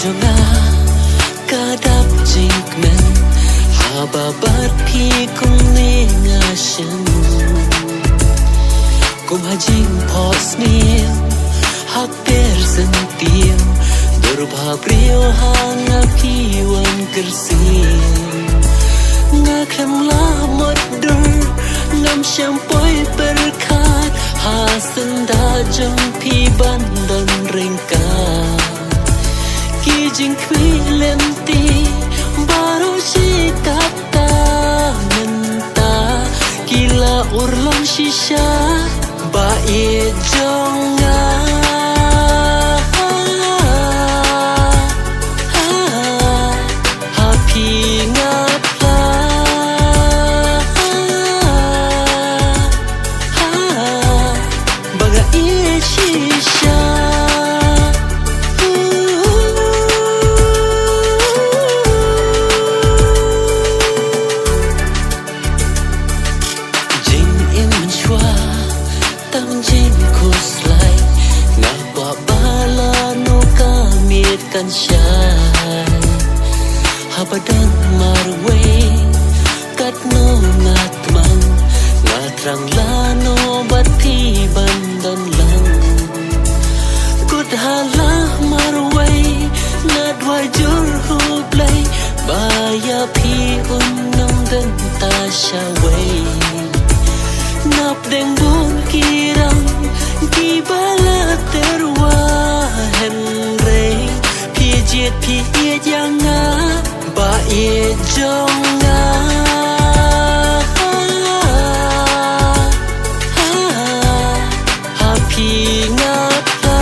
jonga kadap jingmen hababat pi kung nenga shen kum hajing pos mil hak per sentil berbabrio hanga piwan kersin ngaklam la modder ngam syampoi berkat hasen da jong pi bandan ringka kijing kwi lenti baru sikata menta kila urlang shisha ba e jonga kan syai habadan marway kat no ngatmang ngatrang lano bati bandan lang good halah marway ngadwajur hublay baya pi unong dan tashaway nap deng bun kirang kibala terwa henrei Jiet pi ye janga ba ye jonga ha pi ngapa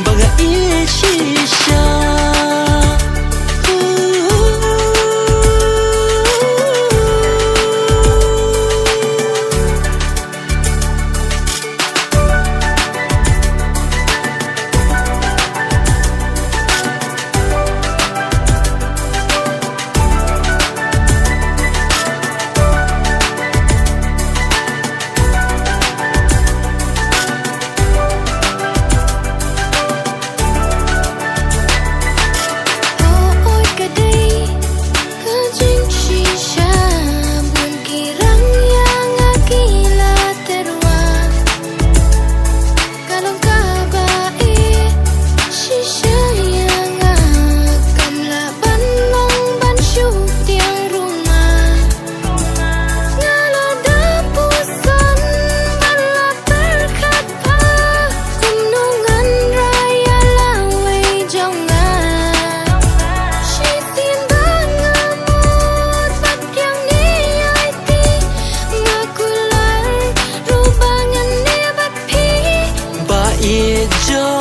baga ye shisha It